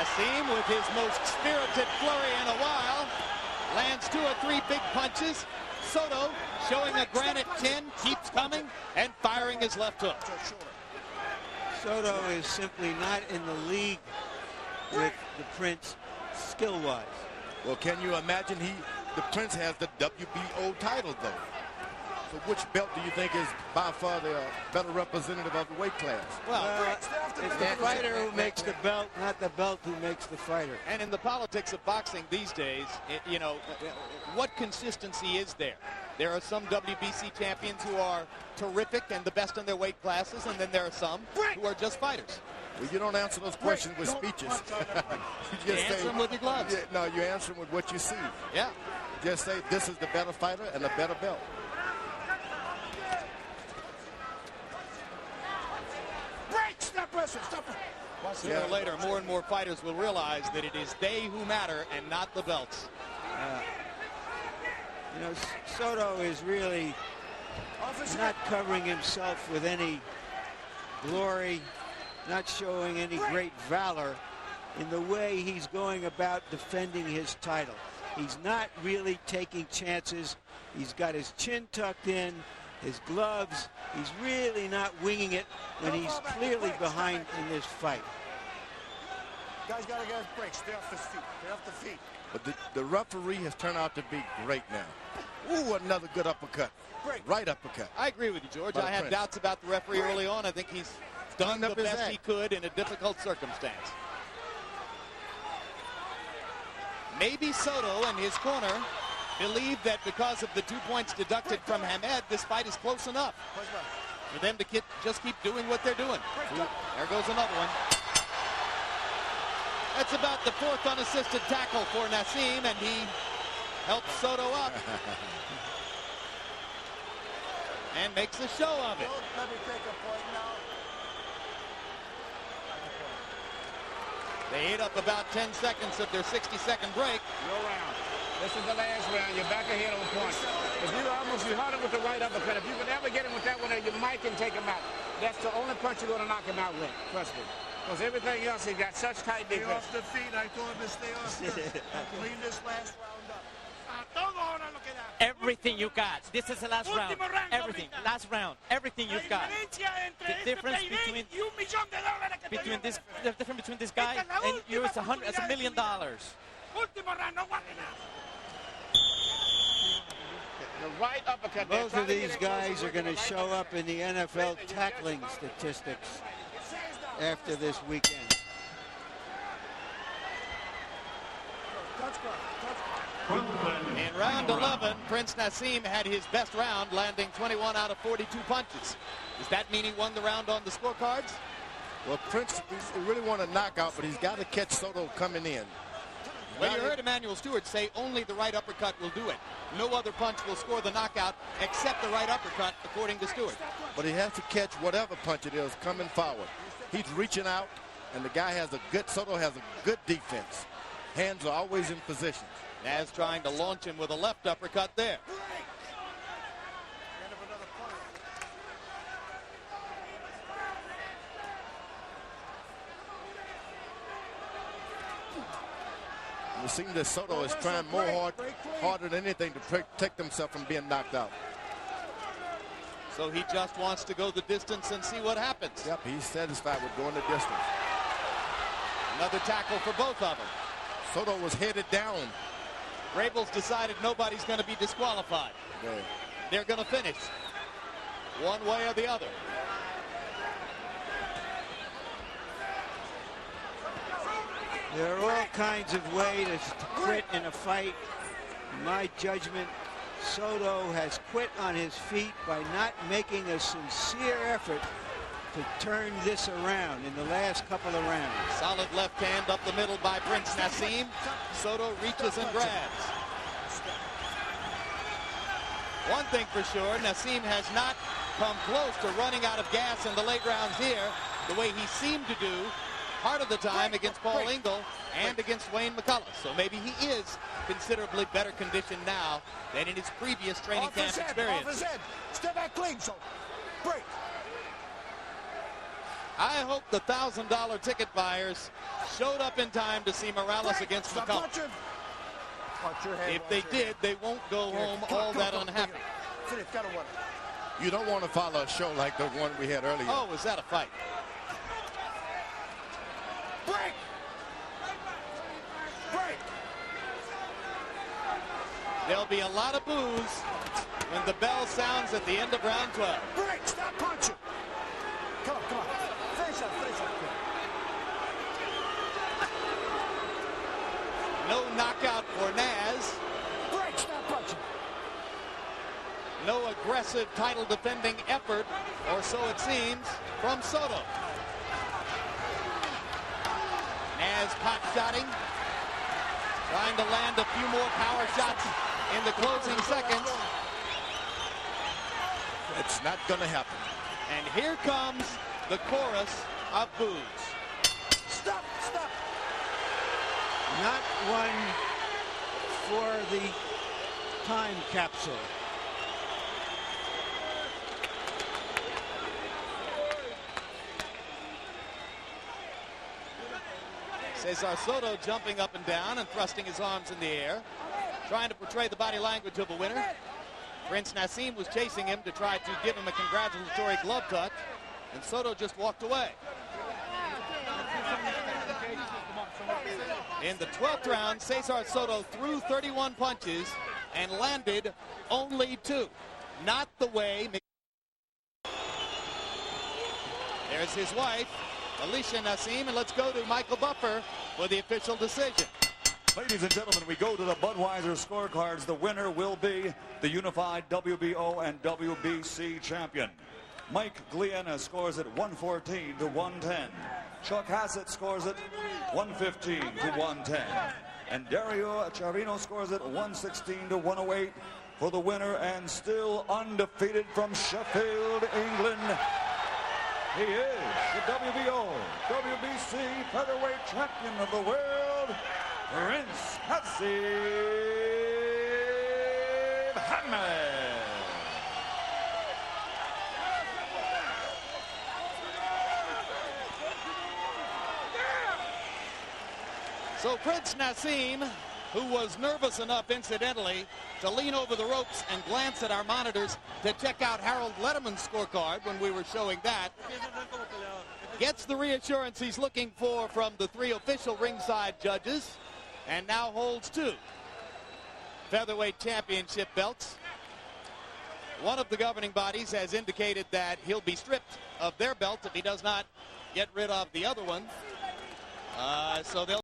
Naseem with his most spirited flurry in a while. Lands 2 or 3 big punches. Soto showing a granite chin, keeps coming and firing his left hook. Soto is simply not in the league with the Prince skill-wise. Well, can you imagine the Prince has the WBO title, though. So which belt do you think is by far the better representative of the weight class? Well, it's the fighter who makes the belt, not the belt who makes the fighter. And in the politics of boxing these days, you know, what consistency is there? There are some WBC champions who are terrific and the best in their weight classes, and then there are some who are just fighters. Well, you don't answer those questions with speeches. You answer them with your gloves. No, you answer them with what you see. Yeah. Just say this is the better fighter and the better belt. Sooner or later, more and more fighters will realize that it is they who matter and not the belts. You know, Soto is really not covering himself with any glory, not showing any great valor in the way he's going about defending his title. He's not really taking chances. He's got his chin tucked in, his gloves. He's really not winging it when he's clearly behind in this fight. Guys got to get a break. Stay off his feet. Stay off the feet. But the referee has turned out to be great now. Ooh, another good uppercut. Right uppercut. I agree with you, George. I had doubts about the referee early on. I think he's done the best he could in a difficult circumstance. Maybe Soto and his corner believe that because of the 2 points deducted from Hamed, this fight is close enough for them to just keep doing what they're doing. There goes another one. That's about the 4th unassisted tackle for Naseem, and he helps Soto up and makes a show of it. Let me take a point now. They ate up about 10 seconds of their 60-second break. No round. This is the last round. You're back ahead on points. If you hurt him with the right uppercut, if you can ever get him with that one, you might can take him out. That's the only punch you're going to knock him out with. Trust me. Because everything else, he got such tight defense. Stay off the feet. I told him to stay off the feet. Clean this last round up. Everything you got. This is the last round. Everything. Last round. Everything you've got. The difference between this guy and you is $1 million. The right uppercut. Both of these guys are going to show up in the NFL tackling statistics after this weekend. In round 11, Prince Naseem had his best round, landing 21 out of 42 punches. Does that mean he won the round on the scorecards? Well, Prince he really won a knockout, but he's got to catch Soto coming in. Well, you heard Emmanuel Stewart say only the right uppercut will do it. No other punch will score the knockout except the right uppercut, according to Stewart. But he has to catch whatever punch it is coming forward. He's reaching out, and the guy Soto has a good defense. Hands are always in position. Naz trying to launch him with a left uppercut there. It seems that Soto is trying harder than anything to protect himself from being knocked out. So he just wants to go the distance and see what happens. Yep, he's satisfied with going the distance. Another tackle for both of them. Soto was headed down. Rabel's decided nobody's going to be disqualified. Yeah. They're going to finish one way or the other. There are all kinds of ways to quit in a fight. In my judgment, Soto has quit on his feet by not making a sincere effort to turn this around in the last couple of rounds. Solid left hand up the middle by Prince Naseem. Soto reaches and grabs. One thing for sure, Naseem has not come close to running out of gas in the late rounds here, the way he seemed to do part of the time against Paul Ingle and against Wayne McCullough. So maybe he is considerably better conditioned now than in his previous training camp experience. Off his head. Step back clean, so break. I hope the $1,000 ticket buyers showed up in time to see Morales against McCollum. If they did, they won't go home all that unhappy. You don't want to follow a show like the one we had earlier. Oh, was that a fight? Break! Break! There'll be a lot of boos when the bell sounds at the end of round 12. Break! Stop punching! Come on, come on. Finish up, finish up. No knockout for Naz. Break! Stop punching! No aggressive title defending effort, or so it seems, from Soto. Naz pot-shotting, trying to land a few more power shots in the closing seconds. It's not going to happen. And here comes the chorus of boos. Stop! Stop! Not one for the time capsule. Cesar Soto jumping up and down and thrusting his arms in the air, trying to portray the body language of a winner. Prince Naseem was chasing him to try to give him a congratulatory glove touch, and Soto just walked away. In the 12th round, Cesar Soto threw 31 punches and landed only 2. Not the way. There's his wife, Alicia Naseem, and let's go to Michael Buffer for the official decision. Ladies and gentlemen, we go to the Budweiser scorecards. The winner will be the unified WBO and WBC champion. Mike Gliena scores it 114 to 110. Chuck Hassett scores it 115 to 110. And Dario Charino scores it 116 to 108 for the winner, and still undefeated from Sheffield, England. He is the WBO, WBC featherweight champion of the world, Prince Naseem Hamed. So Prince Naseem, who was nervous enough, incidentally, to lean over the ropes and glance at our monitors to check out Harold Letterman's scorecard when we were showing that, gets the reassurance he's looking for from the 3 official ringside judges, and now holds 2 featherweight championship belts. One of the governing bodies has indicated that he'll be stripped of their belt if he does not get rid of the other one. So they'll